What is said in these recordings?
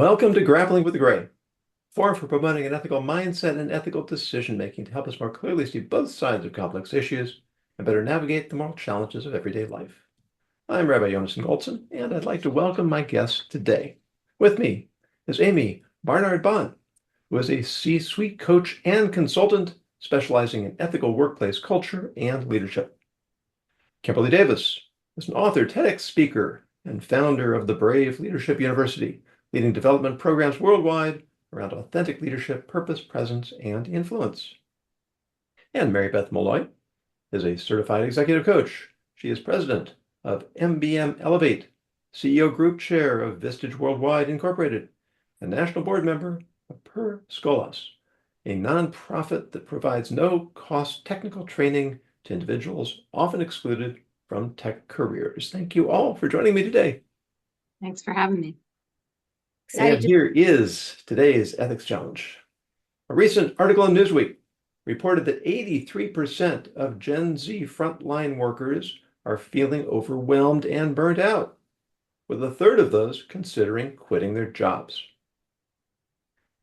Welcome to Grappling with the Gray, forum for promoting an ethical mindset and ethical decision-making to help us more clearly see both sides of complex issues and better navigate the moral challenges of everyday life. I'm Rabbi Yonason Goldson, and I'd like to welcome my guest today. With me is Amii Barnard-Bahn, who is a C-suite coach and consultant specializing in ethical workplace culture and leadership. Kimberly Davis is an author, TEDx speaker, and founder of the Brave Leadership University, leading development programs worldwide around authentic leadership, purpose, presence, and influence. And Mary Beth Molloy is a certified executive coach. She is president of MBM Elevate, CEO Group Chair of Vistage Worldwide Incorporated, and national board member of Per Scholas, a nonprofit that provides no-cost technical training to individuals often excluded from tech careers. Thank you all for joining me today. Thanks for having me. And here is today's ethics challenge. A recent article in Newsweek reported that 83% of Gen Z frontline workers are feeling overwhelmed and burnt out, with a third of those considering quitting their jobs.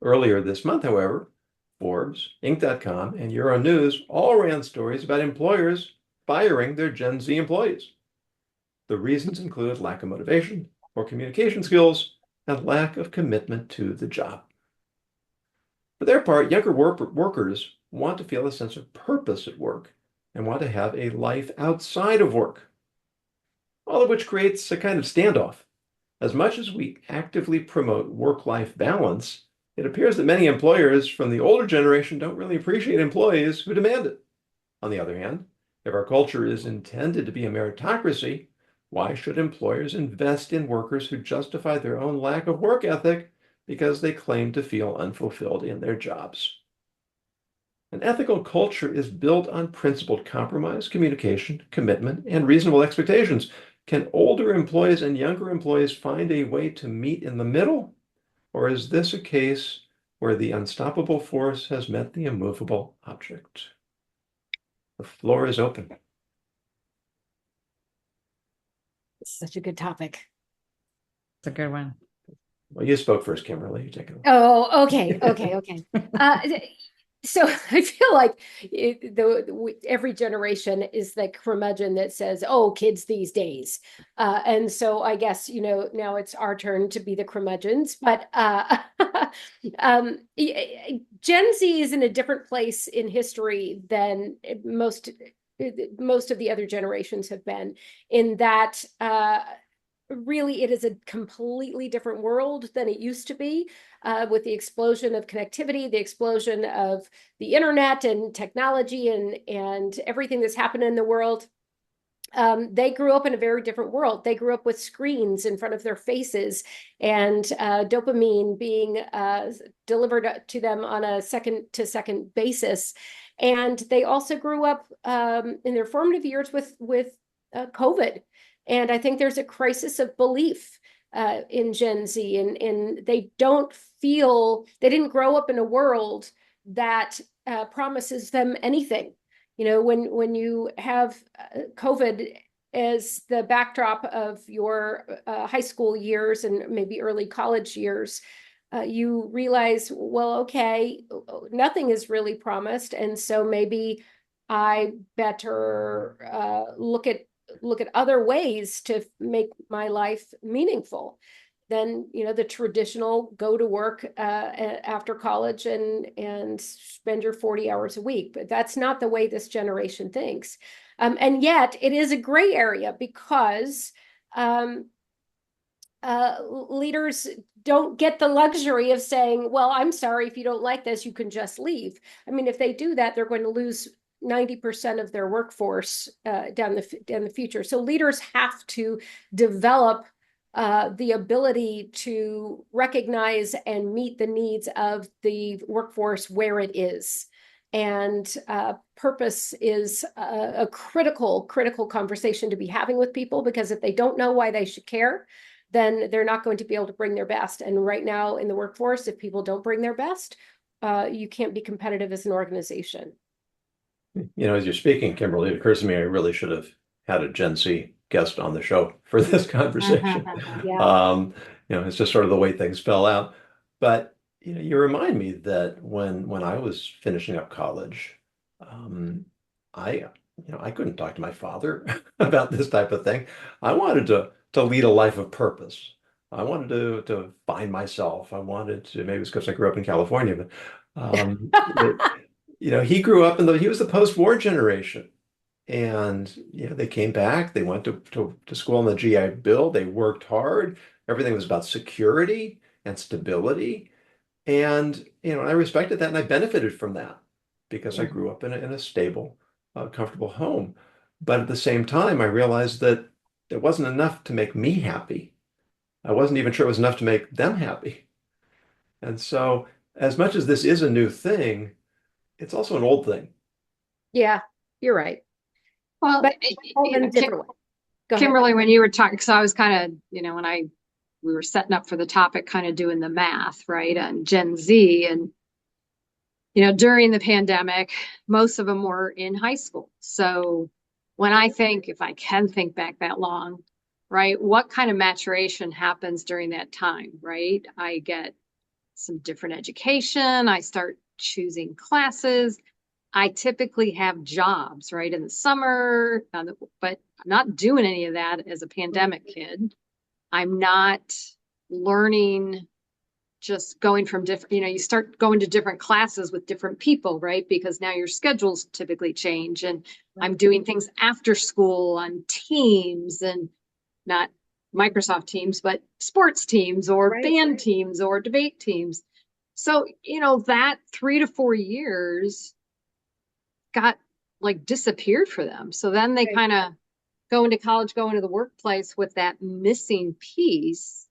Earlier this month, however, Forbes, Inc.com, and Euronews all ran stories about employers firing their Gen Z employees. The reasons include lack of motivation, poor communication skills, and lack of commitment to the job. For their part, younger workers want to feel a sense of purpose at work and want to have a life outside of work, all of which creates a kind of standoff. As much as we actively promote work-life balance, it appears that many employers from the older generation don't really appreciate employees who demand it. On the other hand, if our culture is intended to be a meritocracy, why should employers invest in workers who justify their own lack of work ethic because they claim to feel unfulfilled in their jobs? An ethical culture is built on principled compromise, communication, commitment, and reasonable expectations. Can older employees and younger employees find a way to meet in the middle? Or is this a case where the unstoppable force has met the immovable object? The floor is open. Such a good topic. It's a good one. Well, you spoke first, Kimberly. You take it away. Oh, okay. So I feel like every generation is the curmudgeon that says, "Oh, kids these days," and so I guess now it's our turn to be the curmudgeons. But Gen Z is in a different place in history than most of the other generations have been, in that really it is a completely different world than it used to be, with the explosion of connectivity, the explosion of the internet and technology and everything that's happened in the world. They grew up in a very different world. They grew up with screens in front of their faces and dopamine being delivered to them on a second-to-second basis. And they also grew up in their formative years with COVID. And I think there's a crisis of belief in Gen Z, and they didn't grow up in a world that promises them anything. When you have COVID as the backdrop of your high school years and maybe early college years, you realize, well, okay, nothing is really promised, and so maybe I better look at other ways to make my life meaningful than the traditional go to work after college and spend your 40 hours a week. But that's not the way this generation thinks, and yet it is a gray area because leaders don't get the luxury of saying, well, I'm sorry, if you don't like this, you can just leave. I mean, if they do that, they're going to lose 90% of their workforce down the future. So leaders have to develop the ability to recognize and meet the needs of the workforce where it is. And purpose is a critical conversation to be having with people, because if they don't know why they should care, then they're not going to be able to bring their best. And right now in the workforce, if people don't bring their best, you can't be competitive as an organization. As you're speaking, Kimberly, it occurs to me I really should have had a Gen Z guest on the show for this conversation. Yeah. it's just sort of the way things fell out. But you remind me that when I was finishing up college, um, I I couldn't talk to my father about this type of thing. I wanted to lead a life of purpose. I wanted to find myself. I wanted to, maybe it's because I grew up in California, but he grew up he was the post-war generation. And they came back, they went to school on the GI Bill, they worked hard. Everything was about security and stability. And I respected that and I benefited from that because I grew up in a stable, comfortable home. But at the same time, I realized that it wasn't enough to make me happy. I wasn't even sure it was enough to make them happy. And so, as much as this is a new thing, it's also an old thing. Yeah, you're right. Well, but in a different way. Kimberly, when you were talking, because I was kind of, we were setting up for the topic, kind of doing the math, right, on Gen Z. And, during the pandemic, most of them were in high school. So when I think, if I can think back that long, right, what kind of maturation happens during that time, right? I get some different education. I start choosing classes. I typically have jobs, right, in the summer, but I'm not doing any of that as a pandemic kid. I'm not learning, just going from different, you start going to different classes with different people, right? Because now your schedules typically change. And I'm doing things after school on teams, and not Microsoft Teams, but sports teams or band teams or debate teams. So, that 3 to 4 years got disappeared for them. So then they kind of go into college, go into the workplace with that missing piece.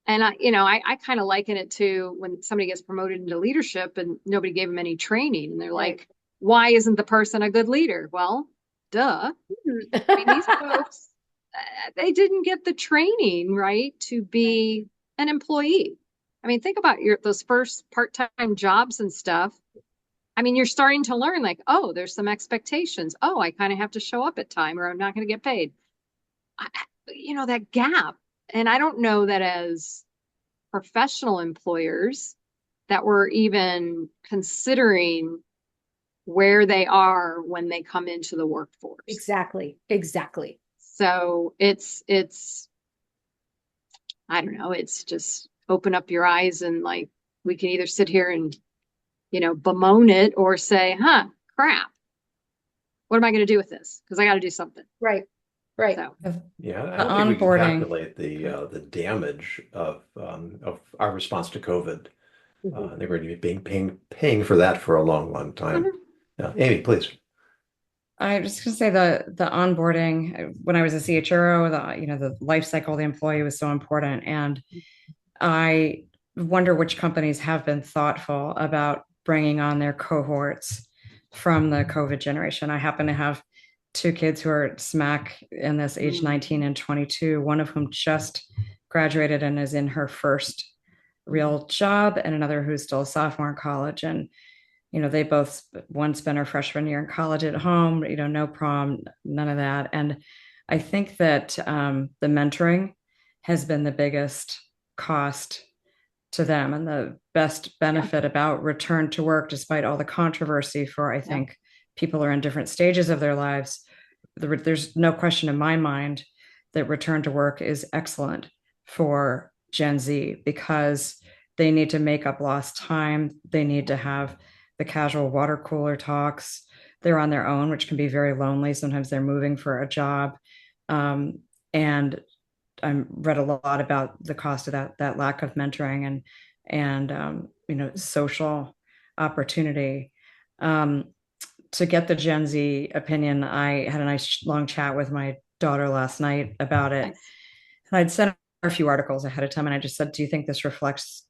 And I kind of liken it to when somebody gets promoted into leadership and nobody gave them any training. And they're like, why isn't the person a good leader? Well, duh. I mean, these folks, they didn't get the training, right, to be an employee. I mean, think about those first part-time jobs and stuff. I mean, you're starting to learn oh, there's some expectations. Oh, I kind of have to show up at time or I'm not going to get paid. That gap. And I don't know that as professional employers that we're even considering where they are when they come into the workforce. Exactly. So it's, I don't know, it's just open up your eyes and we can either sit here and bemoan it or say, crap. What am I going to do with this? Because I got to do something. Right. So, yeah, I don't think we can calculate the damage of our response to COVID. I think we're going to be paying for that for a long, long time. Amii, please. I was just going to say the onboarding. When I was a CHRO, the life cycle of the employee was so important, and I wonder which companies have been thoughtful about bringing on their cohorts from the COVID generation. I happen to have 2 kids who are smack in this age 19 and 22, one of whom just graduated and is in her first real job, and another who's still a sophomore in college. And, they both, one spent her freshman year in college at home, no prom, none of that. And I think that the mentoring has been the biggest cost to them and the best benefit about return to work, despite all the controversy for, I think, people are in different stages of their lives. There's no question in my mind that return to work is excellent for Gen Z because they need to make up lost time. They need to have the casual water cooler talks. They're on their own, which can be very lonely. Sometimes they're moving for a job. And I read a lot about the cost of that lack of mentoring and social opportunity. To get the Gen Z opinion, I had a nice long chat with my daughter last night about it. Nice. And I'd sent her a few articles ahead of time, and I just said, do you think this reflects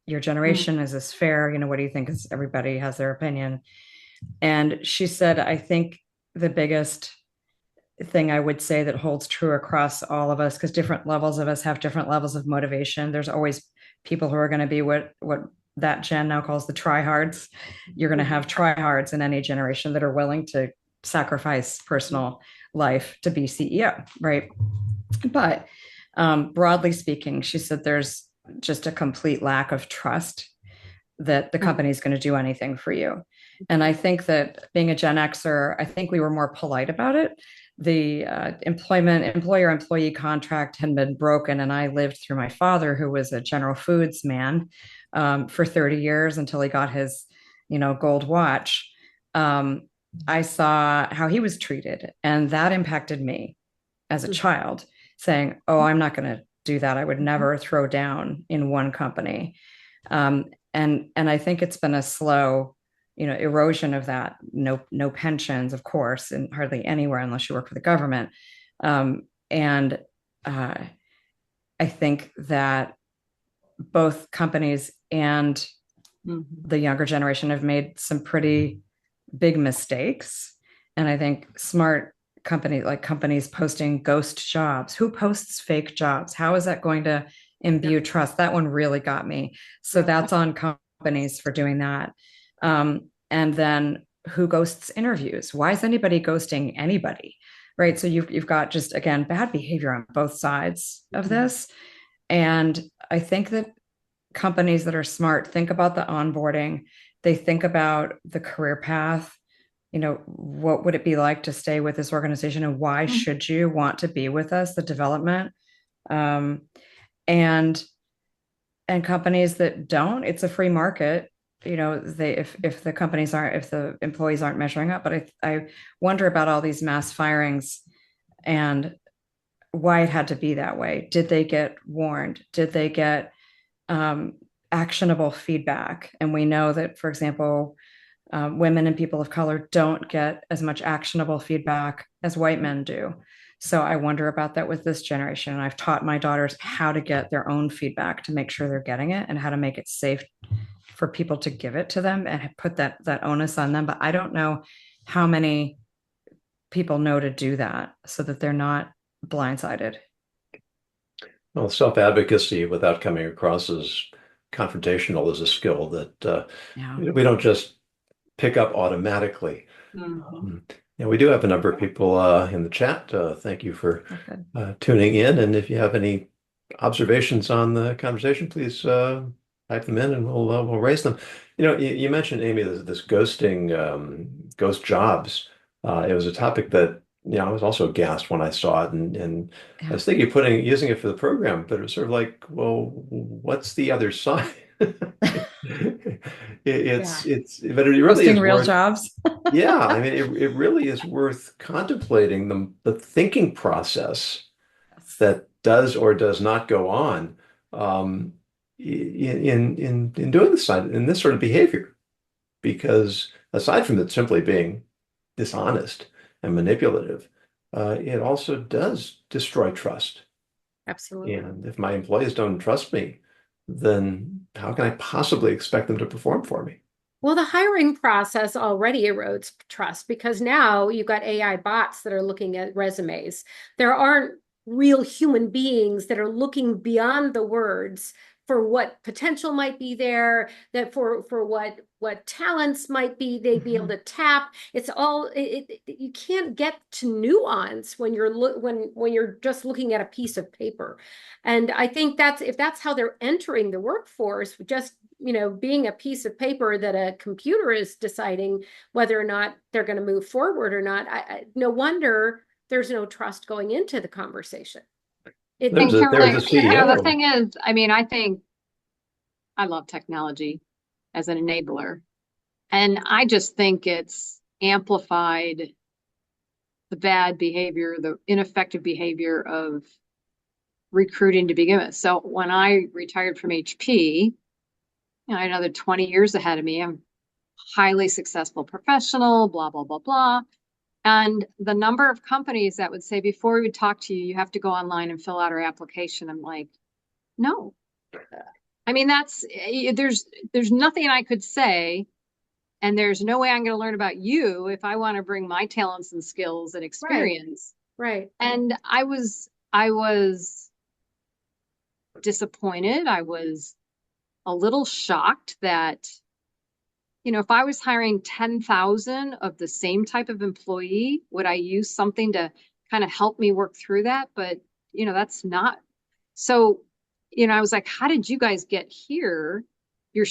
your generation? Is this fair? What do you think? Because everybody has their opinion. And she said, I think the biggest thing I would say that holds true across all of us, because different levels of us have different levels of motivation. There's always people who are going to be what that Jen now calls the tryhards. You're going to have tryhards in any generation that are willing to sacrifice personal life to be CEO, right? But Broadly speaking, she said there's just a complete lack of trust that the company is going to do anything for you. And I think that being a Gen Xer, I think we were more polite about it. The employer-employee contract had been broken, and I lived through my father, who was a General Foods man for 30 years until he got his, gold watch. I saw how he was treated, and that impacted me as a child, saying, "Oh, I'm not going to do that. I would never throw down in one company." And I think it's been a slow, erosion of that. No pensions, of course, and hardly anywhere unless you work for the government. And I think that both companies and the younger generation have made some pretty big mistakes. And I think smart companies posting ghost jobs. Who posts fake jobs? How is that going to imbue trust? That one really got me. So that's on companies for doing that. And then who ghosts interviews? Why is anybody ghosting anybody? Right. So you've got just, again, bad behavior on both sides of this. And I think that companies that are smart think about the onboarding. They think about the career path. What would it be like to stay with this organization, and why should you want to be with us? The development, and companies that don't, it's a free market. If the employees aren't measuring up. But I wonder about all these mass firings and why it had to be that way. Did they get warned? Did they get actionable feedback? And we know that, for example, women and people of color don't get as much actionable feedback as white men do. So I wonder about that with this generation. And I've taught my daughters how to get their own feedback to make sure they're getting it, and how to make it safe for people to give it to them and put that onus on them. But I don't know how many people know to do that so that they're not blindsided. Well, self-advocacy without coming across as confrontational is a skill that we don't just pick up automatically. We do have a number of people in the chat. Thank you for tuning in. And if you have any observations on the conversation, please type them in, and we'll raise them. You mentioned, Amy, this ghosting, ghost jobs. It was a topic that I was also aghast when I saw it, and I was thinking of using it for the program, but it was sort of like, well, what's the other side? But it really is real jobs. Yeah, I mean, it really is worth contemplating the thinking process that does or does not go on in doing this sort of behavior. Because aside from it simply being dishonest and manipulative, it also does destroy trust. Absolutely. And if my employees don't trust me, then how can I possibly expect them to perform for me? Well, the hiring process already erodes trust, because now you've got AI bots that are looking at resumes. There aren't real human beings that are looking beyond the words for what potential might be there, that for what talents might be they'd be able to tap. It's all you can't get to nuance when you're just looking at a piece of paper. And I think if that's how they're entering the workforce, just being a piece of paper that a computer is deciding whether or not they're going to move forward or not, no wonder there's no trust going into the conversation. There's a CEO. The thing is, I mean, I think I love technology as an enabler, and I just think it's amplified the bad behavior, the ineffective behavior of recruiting to begin with. So when I retired from HP, I had another 20 years ahead of me. I'm a highly successful professional, blah, blah, blah, blah. And the number of companies that would say, before we would talk to you, you have to go online and fill out our application. I'm like, no. I mean, there's nothing I could say, and there's no way I'm going to learn about you if I want to bring my talents and skills and experience. Right. And I was disappointed. I was a little shocked that, if I was hiring 10,000 of the same type of employee, would I use something to kind of help me work through that? But, that's not So, I was like, how did you guys get here? You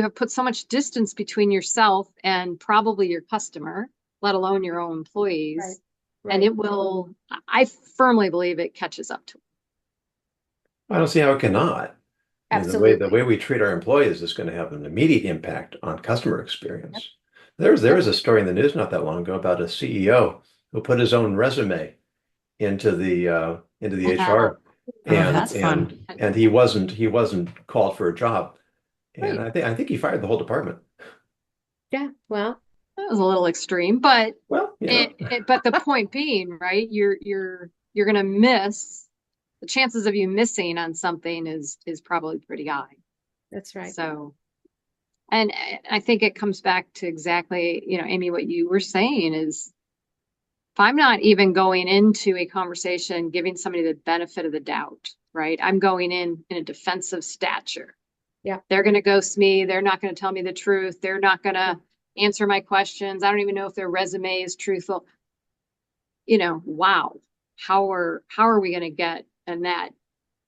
have put so much distance between yourself and probably your customer, let alone your own employees. Right. And I firmly believe it catches up to. I don't see how it cannot. And Absolutely. the way we treat our employees is going to have an immediate impact on customer experience. There was a story in the news not that long ago about a CEO who put his own resume into the HR, and that's fun. and he wasn't called for a job, and I think he fired the whole department. Yeah, well, That was a little extreme, but Well, but the point being, right, you're going to miss the chances of you missing on something is probably pretty high. that's right. So, and I think it comes back to exactly, Amii, what you were saying is, if I'm not even going into a conversation giving somebody the benefit of the doubt, right? I'm going in a defensive stature. Yeah. They're going to ghost me. They're not going to tell me the truth. They're not going to answer my questions. I don't even know if their resume is truthful. Wow. How are we going to get in that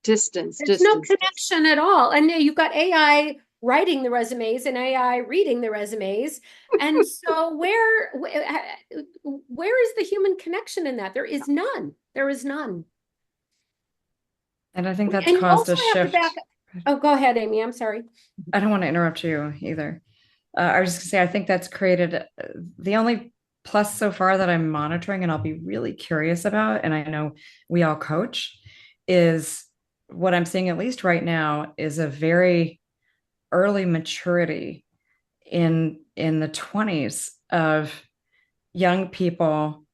distance? There's no connection at all. And you've got AI writing the resumes and AI reading the resumes. And so where is the human connection in that? There is none. There is none. And I think that's And you caused also a have to shift. Oh, go ahead, Amii. I'm sorry. I don't want to interrupt you either. I was just gonna say, I think that's created the only plus so far that I'm monitoring, and I'll be really curious about, and I know we all coach, is what I'm seeing, at least right now, is a very early maturity in the 20s of young people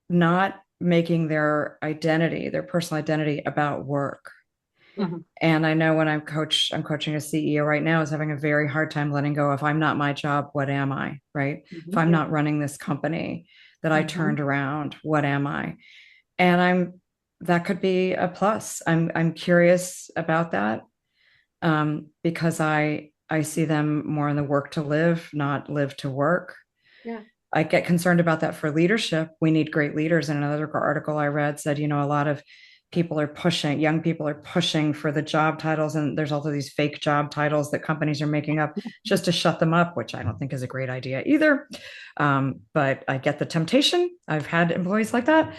not making their personal identity about work. Mm-hmm. And I know when I'm coaching a CEO right now is having a very hard time letting go. If I'm not my job, what am I? Right. Mm-hmm. If I'm not running this company that I turned around, what am I? And that could be a plus. I'm curious about that, because I see them more in the work to live, not live to work. Yeah. I get concerned about that for leadership. We need great leaders. And another article I read said, a lot of young people are pushing for the job titles. And there's also these fake job titles that companies are making up just to shut them up, which I don't think is a great idea either. But I get the temptation. I've had employees like that.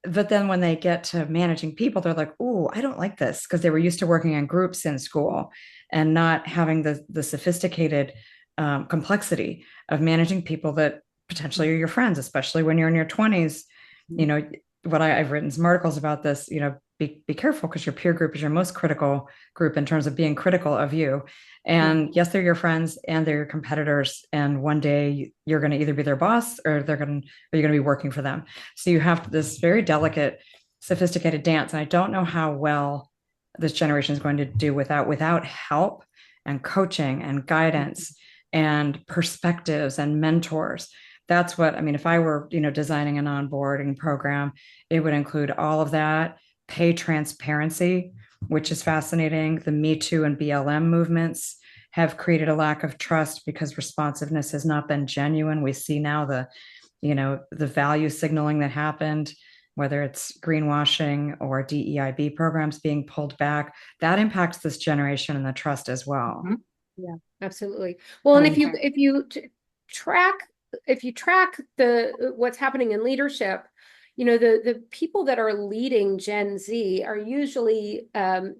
But then when they get to managing people, they're like, "Oh, I don't like this," because they were used to working in groups in school and not having the sophisticated complexity of managing people that potentially are your friends, especially when you're in your 20s. I've written some articles about this. Be careful, because your peer group is your most critical group in terms of being critical of you. And yes, they're your friends and they're your competitors. And one day you're going to either be their boss or you're going to be working for them. So you have this very delicate, sophisticated dance. And I don't know how well this generation is going to do without help and coaching and guidance and perspectives and mentors. That's what, if I were, designing an onboarding program, it would include all of that. Pay transparency, which is fascinating. The Me Too and BLM movements have created a lack of trust because responsiveness has not been genuine. We see now the value signaling that happened, whether it's greenwashing or DEIB programs being pulled back. That impacts this generation and the trust as well. Mm-hmm. Yeah, absolutely. Well, and if you track what's happening in leadership, the people that are leading Gen Z are usually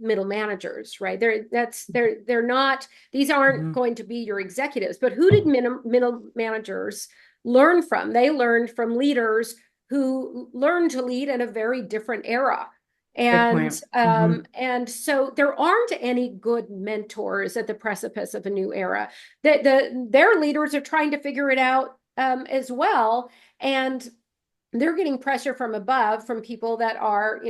middle managers, right? They're not, these aren't going to be your executives, but who did middle managers learn from? They learned from leaders who learned to lead in a very different era. And and so there aren't any good mentors at the precipice of a new era. Their leaders are trying to figure it out as well, and they're getting pressure from above from people that are,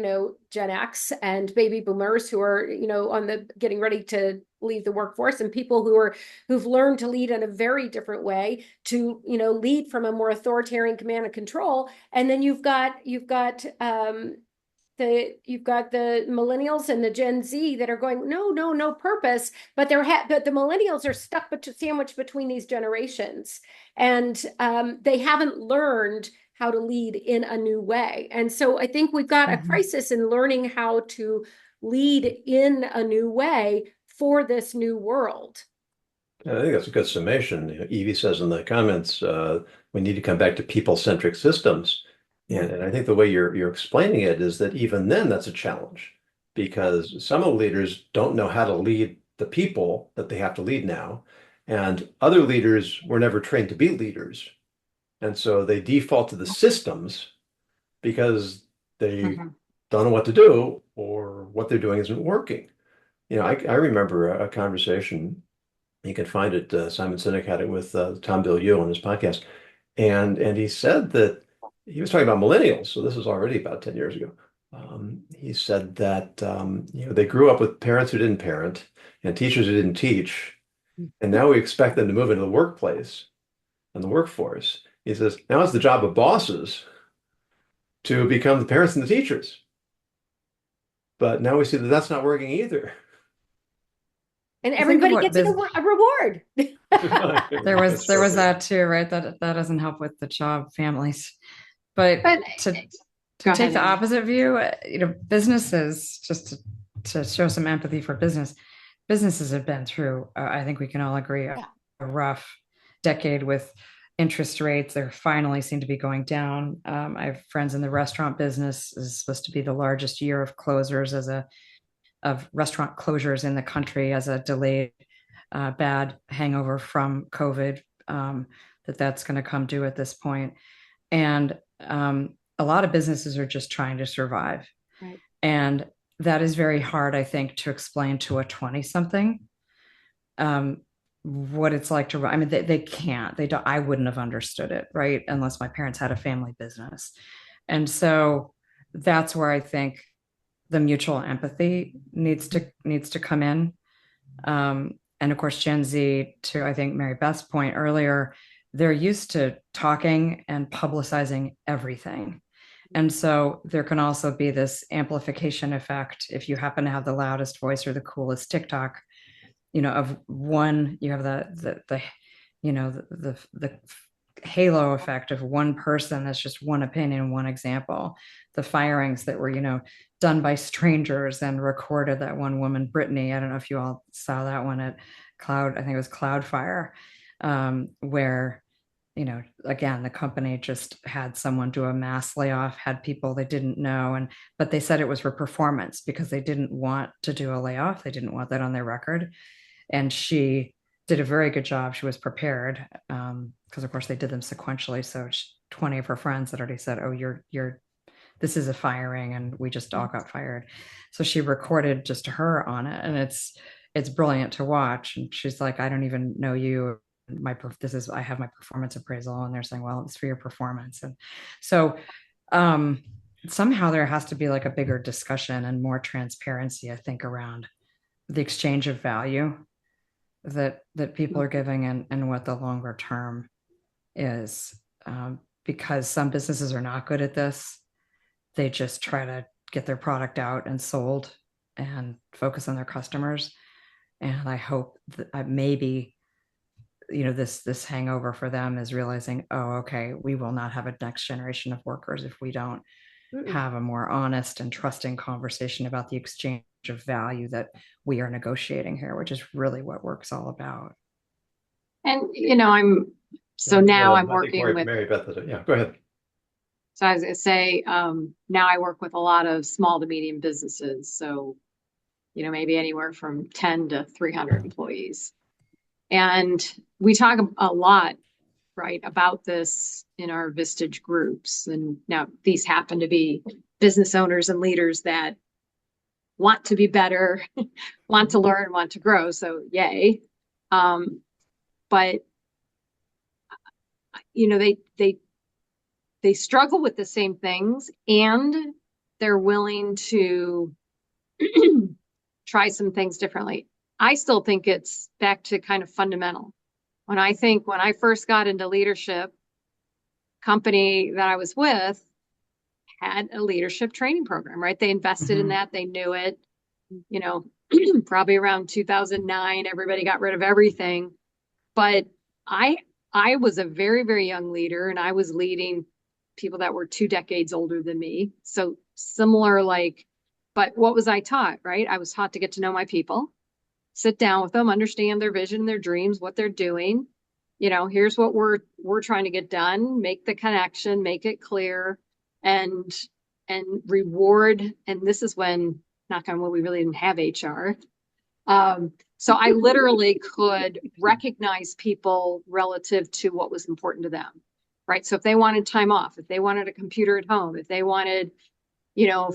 Gen X and baby boomers who are, on the getting ready to leave the workforce, and people who've learned to lead in a very different way, to, lead from a more authoritarian command and control. And then you've got the millennials and the Gen Z that are going, no purpose, but but the millennials are stuck sandwiched between these generations, and they haven't learned how to lead in a new way. And so I think we've got a crisis in learning how to lead in a new way for this new world. I think that's a good summation. Evie says in the comments, we need to come back to people-centric systems. And I think the way you're explaining it is that even then that's a challenge, because some of the leaders don't know how to lead the people that they have to lead now. And other leaders were never trained to be leaders. And so they default to the systems because they don't know what to do, or what they're doing isn't working. I remember a conversation. You can find it. Simon Sinek had it with Tom Bilyeu on his podcast, and he said that he was talking about millennials. So this is already about 10 years ago. He said that they grew up with parents who didn't parent and teachers who didn't teach, and now we expect them to move into the workplace and the workforce. He says now it's the job of bosses to become the parents and the teachers. But now we see that that's not working either. And everybody gets a reward. There was that too, right? That doesn't help with the job families. But to take the opposite view, businesses, just to show some empathy for businesses have been through, I think we can all agree, a rough decade with interest rates. They finally seem to be going down. I have friends in the restaurant business. This is supposed to be the largest year of closures of restaurant closures in the country as a delayed bad hangover from COVID, that's going to come due at this point. And a lot of businesses are just trying to survive. Right. And that is very hard, I think, to explain to a 20-something what it's like to run. I mean, they can't, they don't, I wouldn't have understood it, right? Unless my parents had a family business. And so that's where I think the mutual empathy needs to come in. And of course, Gen Z, to I think Mary Beth's point earlier, they're used to talking and publicizing everything. And so there can also be this amplification effect if you happen to have the loudest voice or the coolest TikTok, of one, you have the halo effect of one person. That's just one opinion, one example. The firings that were, done by strangers and recorded, that one woman, Brittany, I don't know if you all saw that one at I think it was Cloudfire, where, again, the company just had someone do a mass layoff, had people they didn't know, but they said it was for performance because they didn't want to do a layoff. They didn't want that on their record. And she did a very good job. She was prepared because, of course, they did them sequentially. So 20 of her friends had already said, "Oh, this is a firing, and we just all got fired." So she recorded just her on it, and it's brilliant to watch. And she's like, "I don't even know you. I have my performance appraisal," and they're saying, "Well, it's for your performance." And so somehow there has to be like a bigger discussion and more transparency, I think, around the exchange of value that people are giving and what the longer term is, because some businesses are not good at this. They just try to get their product out and sold and focus on their customers. And I hope that maybe, this hangover for them is realizing, oh, okay, we will not have a next generation of workers if we don't have a more honest and trusting conversation about the exchange of value that we are negotiating here, which is really what work's all about. And, I'm working with Mary Beth. Yeah, go ahead. So I was going to say, now I work with a lot of small to medium businesses. So, maybe anywhere from 10 to 300 employees. And we talk a lot, right, about this in our Vistage groups. And now these happen to be business owners and leaders that want to be better, want to learn, want to grow. So yay. But, they struggle with the same things, and they're willing to try some things differently. I still think it's back to kind of fundamental. When I first got into leadership, company that I was with had a leadership training program, right? They invested in that. They knew it, probably around 2009, everybody got rid of everything. But I was a very, very young leader, and I was leading people that were 2 decades older than me. So similar, like, but what was I taught, right? I was taught to get to know my people, sit down with them, understand their vision, their dreams, what they're doing. Here's what we're trying to get done, make the connection, make it clear, and reward. And this is when, knock on wood, we really didn't have HR. So I literally could recognize people relative to what was important to them, right? So if they wanted time off, if they wanted a computer at home, if they wanted,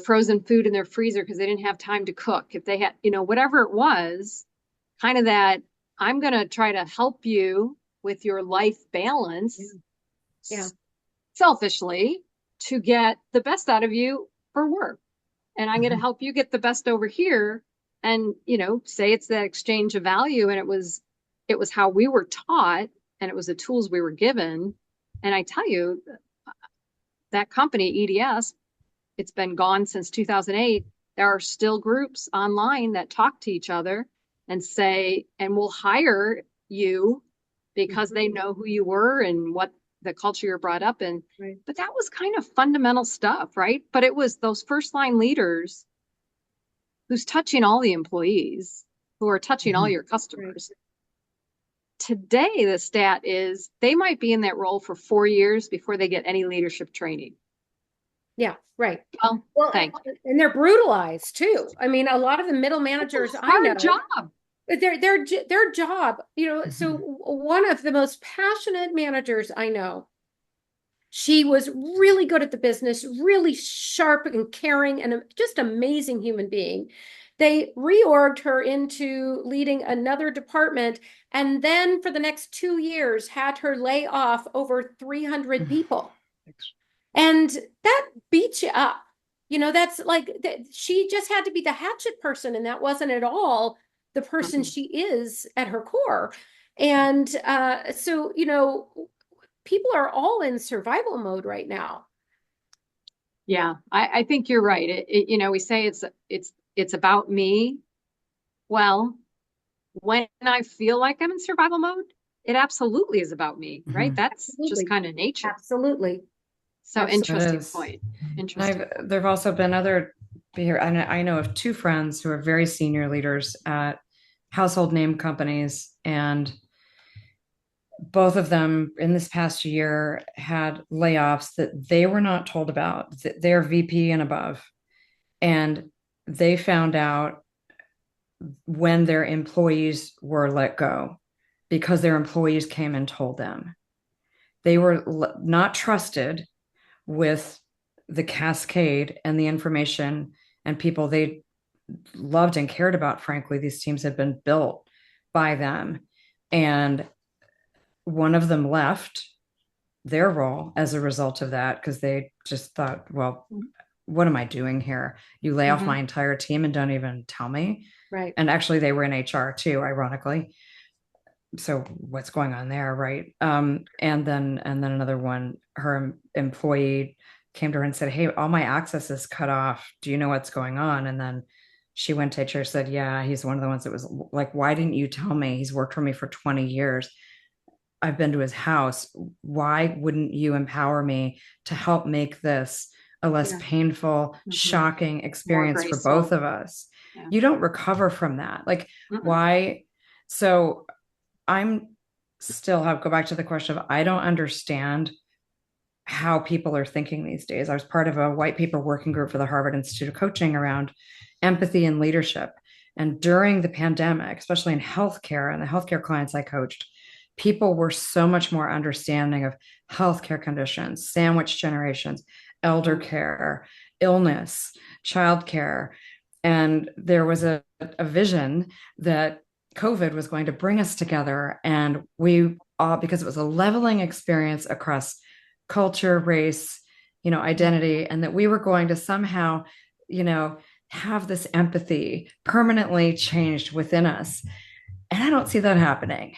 frozen food in their freezer because they didn't have time to cook, if they had, whatever it was, kind of that, I'm going to try to help you with your life balance, selfishly, to get the best out of you for work. And I'm going to help you get the best over here. And, say it's that exchange of value. And it was how we were taught, and it was the tools we were given. And I tell you, that company, EDS, it's been gone since 2008. There are still groups online that talk to each other and say, and will hire you because they know who you were and what the culture you're brought up in. Right. But that was kind of fundamental stuff, right? But it was those first line leaders who's touching all the employees, who are touching all your customers. Right. Today, the stat is they might be in that role for 4 years before they get any leadership training. Yeah, right. Well, thanks. And they're brutalized too. I mean, a lot of the middle managers I know, job. Their job, so one of the most passionate managers I know, she was really good at the business, really sharp and caring, and just amazing human being. They reorged her into leading another department, and then for the next 2 years had her lay off over 300 people. And that beats you up. That's like, she just had to be the hatchet person, and that wasn't at all the person she is at her core. And so, people are all in survival mode right now. Yeah, I think you're right. We say it's about me. Well, when I feel like I'm in survival mode, it absolutely is about me, right? That's just kind of nature. Absolutely. So interesting point. Interesting. There've also been other here. I know of 2 friends who are very senior leaders at household name companies, and both of them in this past year had layoffs that they were not told about. They're VP and above, and they found out when their employees were let go because their employees came and told them. They were not trusted with the cascade and the information and people they loved and cared about. Frankly, these teams had been built by them. And one of them left their role as a result of that because they just thought, well, what am I doing here? You lay off my entire team and don't even tell me. Right. And actually they were in HR too, ironically. So what's going on there, right? And then another one, her employee came to her and said, hey, all my access is cut off. Do you know what's going on? And then she went to HR, said, yeah, he's one of the ones that was like, why didn't you tell me? He's worked for me for 20 years. I've been to his house. Why wouldn't you empower me to help make this a less painful, shocking experience for both of us? Yeah. You don't recover from that. Like, why? So I'm still go back to the question of, I don't understand how people are thinking these days. I was part of a white paper working group for the Harvard Institute of Coaching around empathy and leadership. And during the pandemic, especially in healthcare and the healthcare clients I coached, people were so much more understanding of healthcare conditions, sandwich generations, elder care, illness, childcare. And there was a vision that COVID was going to bring us together, and we all, because it was a leveling experience across culture, race, identity, and that we were going to somehow, have this empathy permanently changed within us. And I don't see that happening.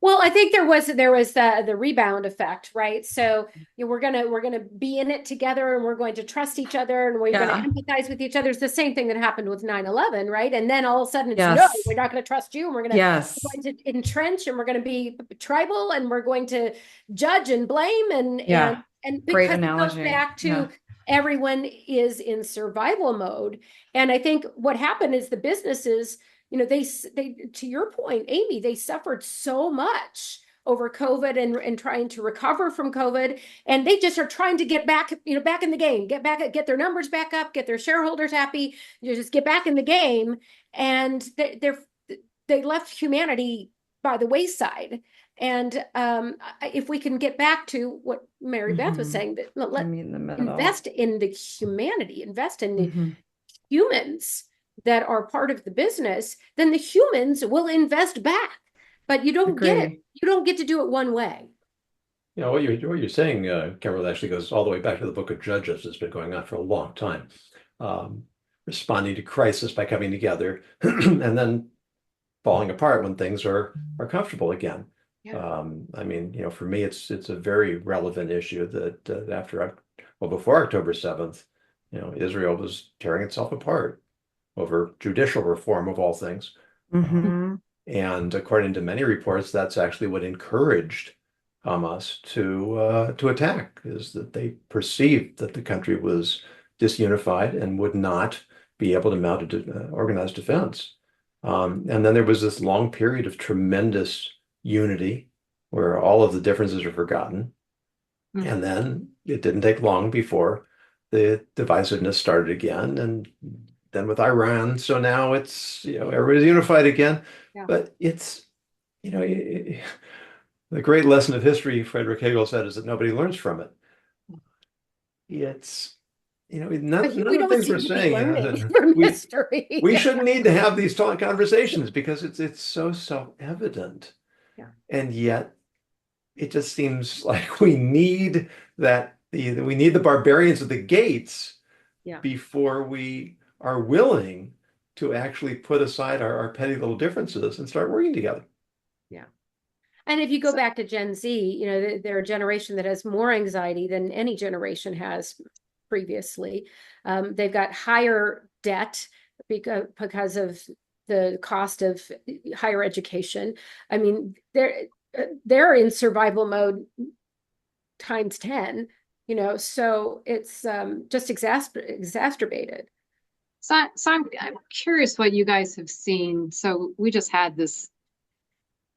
Well, I think there was the rebound effect, right? So we're gonna be in it together, and we're going to trust each other, and we're going to empathize with each other. It's the same thing that happened with 9/11, right? And then all of a sudden, it's no, we're not going to trust you, and we're going to entrench, and we're going to be tribal, and we're going to judge and blame, and And Great because it goes analogy. back to Yeah. everyone is in survival mode. And I think what happened is the businesses, you know, they to your point, Amy, they suffered so much over COVID and trying to recover from COVID. And they just are trying to get back, you know, back in the game, get their numbers back up, get their shareholders happy, you just get back in the game. And they left humanity by the wayside. And if we can get back to what Mary Beth was saying, that let invest in the humanity, invest in the humans that are part of the business, then the humans will invest back. But you don't get it. You don't get to do it one way. You know, what you're saying, Kimberly, actually goes all the way back to the Book of Judges. It's been going on for a long time. Responding to crisis by coming together and then falling apart when things are comfortable again. Yeah. I mean, you know, for me, it's a very relevant issue that before October 7th, you know, Israel was tearing itself apart over judicial reform of all things. And according to many reports, that's actually what encouraged Hamas to attack, is that they perceived that the country was disunified and would not be able to mount an organized defense. And then there was this long period of tremendous unity where all of the differences are forgotten. And then it didn't take long before the divisiveness started again. And then with Iran, so now it's, you know, everybody's unified again. Yeah. But it's, you know, the great lesson of history, Frederick Hegel said, is that nobody learns from it. It's, you know, none of the things we're saying from history. We shouldn't need to have these conversations because it's so self-evident. Yeah. And yet it just seems like we need the barbarians at the gates before we are willing to actually put aside our petty little differences and start working together. Yeah. And if you go back to Gen Z, you know, they're a generation that has more anxiety than any generation has previously. They've got higher debt because of the cost of higher education. I mean, they're in survival mode times 10, you know, so it's just exacerbated. So I'm curious what you guys have seen. So we just had this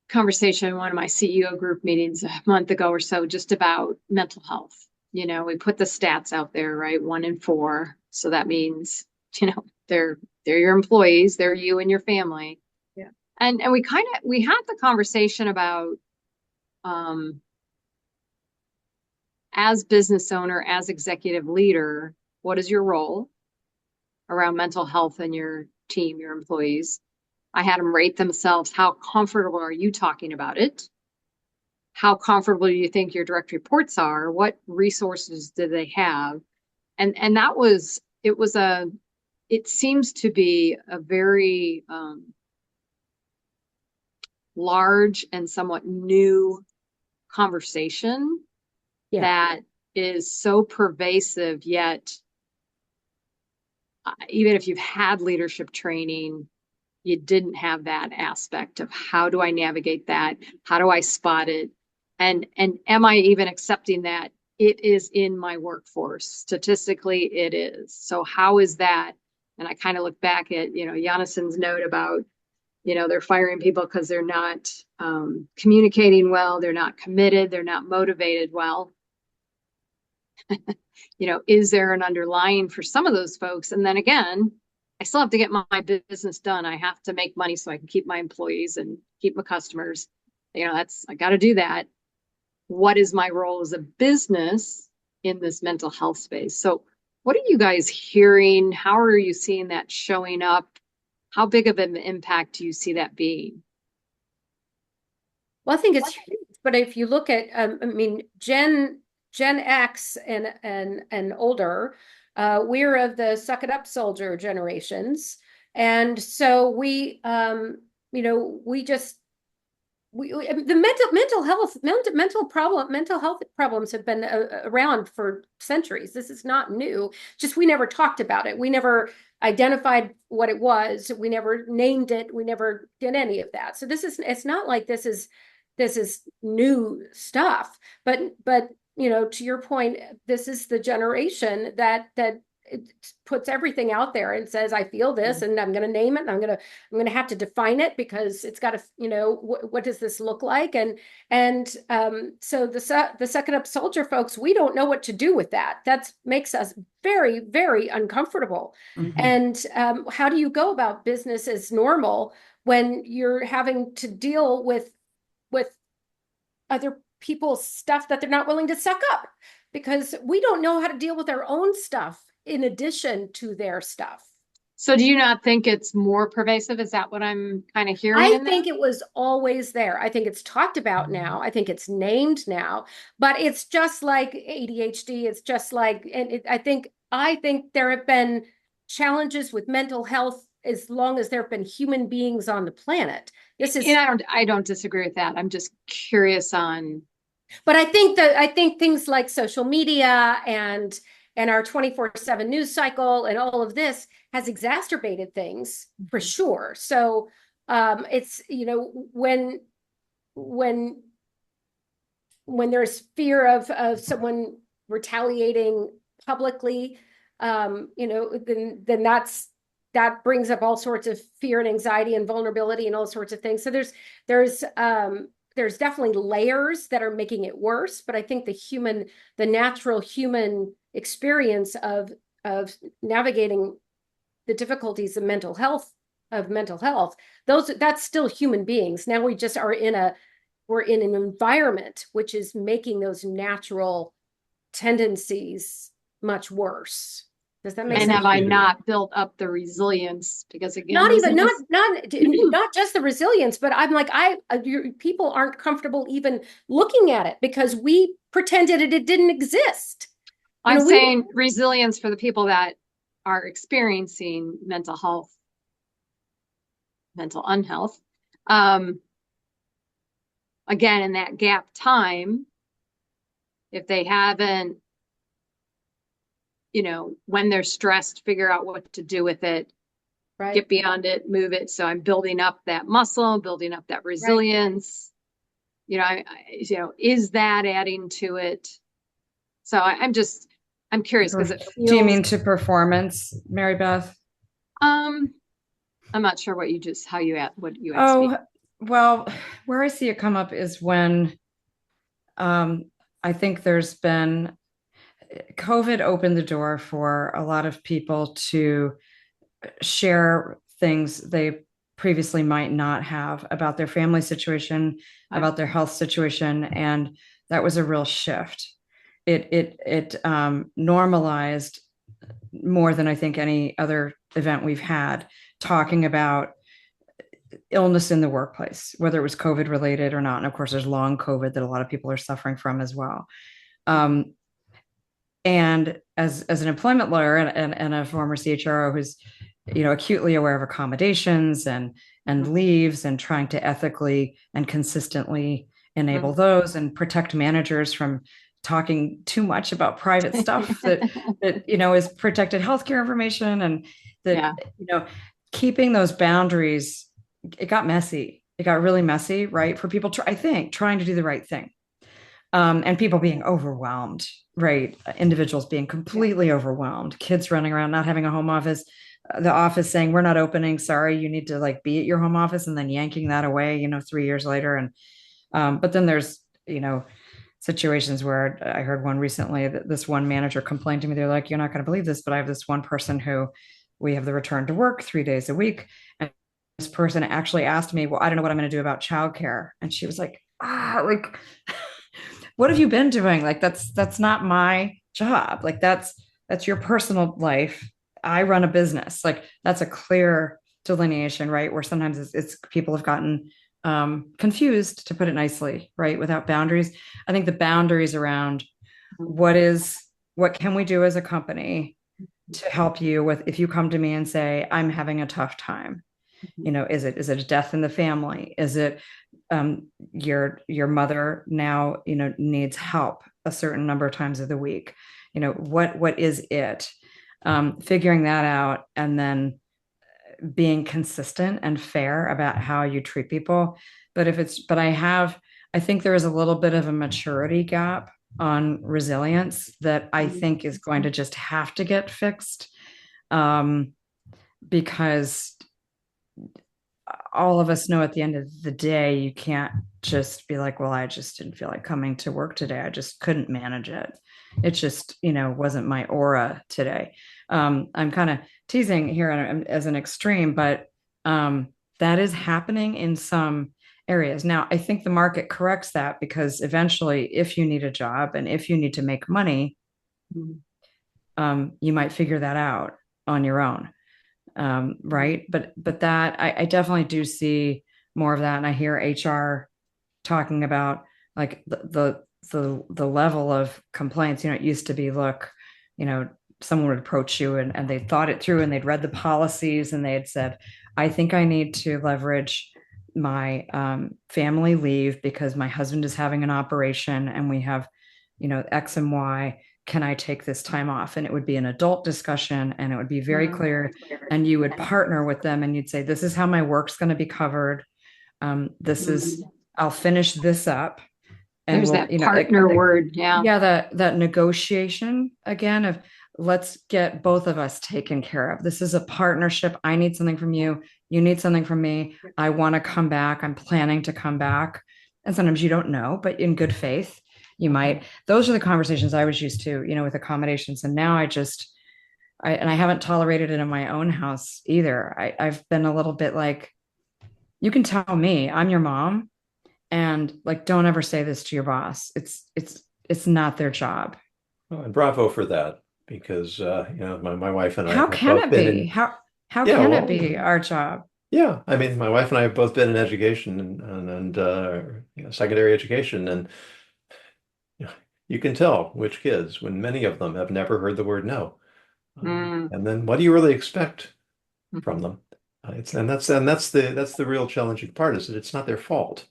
conversation in one of my CEO group meetings a month ago or so, just about mental health. You know, we put the stats out there, right? 1 in 4. So that means, you know, they're your employees, they're you and your family. Yeah. And we had the conversation about as business owner, as executive leader, what is your role around mental health in your team, your employees? I had them rate themselves. How comfortable are you talking about it? How comfortable do you think your direct reports are? What resources do they have? And it seems to be a very large and somewhat new conversation that is so pervasive, yet even if you've had leadership training, you didn't have that aspect of how do I navigate that? How do I spot it? And am I even accepting that it is in my workforce? Statistically, it is. So how is that? And I kind of look back at, you know, Jonathan's note about, you know, they're firing people because they're not communicating well, they're not committed, they're not motivated well. You know, is there an underlying for some of those folks? And then again, I still have to get my business done. I have to make money so I can keep my employees and keep my customers. You know, I got to do that. What is my role as a business in this mental health space? So what are you guys hearing? How are you seeing that showing up? How big of an impact do you see that being? Well, I think it's huge, but if you look at, I mean, Gen X and older, we're of the suck it up soldier generations. And so we, you know, the mental health problems have been around for centuries. This is not new. Just we never talked about it. We never identified what it was. We never named it. We never did any of that. So it's not like this is new stuff. But to your point, this is the generation that it puts everything out there and says, I feel this and I'm going to name it and I'm going to have to define it because it's got to, what does this look like? And so the second up soldier folks, we don't know what to do with that. That makes us very, very uncomfortable. And how do you go about business as normal when you're having to deal with other people's stuff that they're not willing to suck up? Because we don't know how to deal with our own stuff in addition to their stuff. So do you not think it's more pervasive? Is that what I'm kind of hearing? I think it was always there. I think it's talked about now. I think it's named now, but it's just like ADHD. It's just like, and I think there have been challenges with mental health as long as there have been human beings on the planet. And I don't disagree with that. I'm just curious on. But I think things like social media and our 24/7 news cycle and all of this has exacerbated things for sure. So it's, when there's fear of someone retaliating publicly, then that brings up all sorts of fear and anxiety and vulnerability and all sorts of things. So there's definitely layers that are making it worse, but I think the natural human experience of navigating the difficulties of mental health, that's still human beings. Now we just we're in an environment which is making those natural tendencies much worse. Does that make sense? And have I not built up the resilience? Because again, not just the resilience, but I'm like, people aren't comfortable even looking at it because we pretended it didn't exist. I'm saying resilience for the people that are experiencing mental unhealth. Again, in that gap time, if they haven't, when they're stressed, figure out what to do with it, right? Get beyond it, move it. So I'm building up that muscle, building up that resilience. Right. Is that adding to it? So I'm curious because it feels. Do you mean to performance, Mary Beth? I'm not sure what you asked me. Well, where I see it come up is when I think there's been COVID opened the door for a lot of people to share things they previously might not have about their family situation, about their health situation, and that was a real shift. It normalized more than I think any other event we've had, talking about illness in the workplace, whether it was COVID related or not. And of course, there's long COVID that a lot of people are suffering from as well. And as an employment lawyer and a former CHRO who's, acutely aware of accommodations and leaves and trying to ethically and consistently enable those and protect managers from talking too much about private stuff that is protected healthcare information, and that, keeping those boundaries, it got messy. It got really messy, right? For people, trying to do the right thing. And people being overwhelmed, right? Individuals being completely overwhelmed, kids running around, not having a home office, the office saying, we're not opening, sorry, you need to be at your home office, and then yanking that away, 3 years later. And, but then there's, situations where I heard one recently that this one manager complained to me. They're like, you're not going to believe this, but I have this one person who we have the return to work 3 days a week. And this person actually asked me, well, I don't know what I'm going to do about childcare. And she was like, what have you been doing? That's not my job. That's your personal life. I run a business. That's a clear delineation, right? Where sometimes it's people have gotten confused, to put it nicely, right? Without boundaries. I think the boundaries around what can we do as a company to help you with, if you come to me and say, I'm having a tough time, is it a death in the family? Is it your mother now, needs help a certain number of times of the week? What is it? Figuring that out, and then being consistent and fair about how you treat people. But I think there is a little bit of a maturity gap on resilience that I think is going to just have to get fixed, because all of us know at the end of the day, you can't just be like, well, I just didn't feel like coming to work today. I just couldn't manage it. It just, wasn't my aura today. I'm kind of teasing here as an extreme, but that is happening in some areas. Now, I think the market corrects that, because eventually, if you need a job and if you need to make money, you might figure that out on your own. Right. But that I definitely do see more of that. And I hear HR talking about like the level of complaints. It used to be, look, someone would approach you and they thought it through and they'd read the policies and they had said, I think I need to leverage my family leave because my husband is having an operation and we have, X and Y. Can I take this time off? And it would be an adult discussion and it would be very clear. And you would partner with them and you'd say, this is how my work's going to be covered. I'll finish this up. And there's that partner word. Yeah. Yeah. That negotiation again of let's get both of us taken care of. This is a partnership. I need something from you. You need something from me. I want to come back. I'm planning to come back. And sometimes you don't know, but in good faith, you might. Those are the conversations I was used to, with accommodations. And now I haven't tolerated it in my own house either. I've been a little bit like, you can tell me I'm your mom and like, don't ever say this to your boss. It's not their job. Oh, and bravo for that, because, my wife and I. How can it be? How can it be our job? Yeah, I mean, my wife and I have both been in education and secondary education, and you can tell which kids, when many of them have never heard the word no. And then what do you really expect from them? That's the real challenging part, is that it's not their fault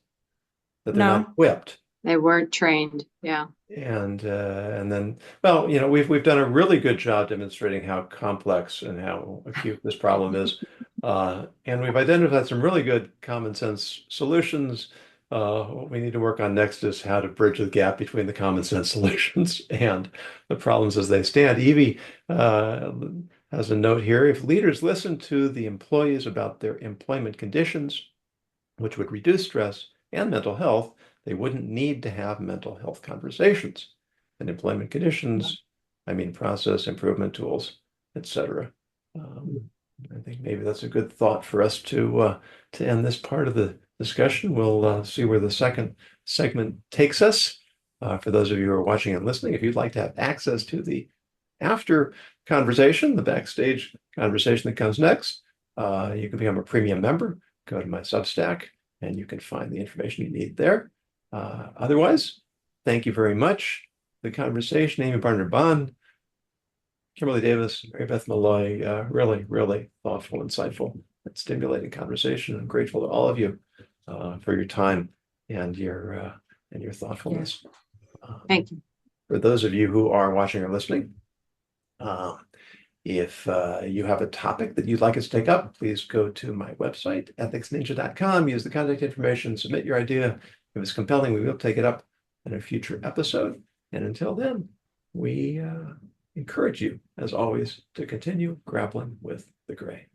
that they're not equipped. They weren't trained. Yeah. And then, well, we've done a really good job demonstrating how complex and how acute this problem is. And we've identified some really good common sense solutions. What we need to work on next is how to bridge the gap between the common sense solutions and the problems as they stand. Evie has a note here. If leaders listen to the employees about their employment conditions, which would reduce stress and mental health, they wouldn't need to have mental health conversations. And employment conditions, I mean process improvement tools, etc. I think maybe that's a good thought for us to end this part of the discussion. We'll see where the second segment takes us. For those of you who are watching and listening, if you'd like to have access to the after conversation, the backstage conversation that comes next, you can become a premium member. Go to my Substack and you can find the information you need there. Otherwise, thank you very much. The conversation, Amii Barnard-Bahn, Kimberly Davis, Mary Beth Molloy, really, really thoughtful, insightful, and stimulating conversation. I'm grateful to all of you for your time and your thoughtfulness. Thank you. For those of you who are watching or listening, if you have a topic that you'd like us to take up, please go to my website, ethicsninja.com, use the contact information, submit your idea. If it's compelling, we will take it up in a future episode. And until then, we encourage you, as always, to continue grappling with the gray.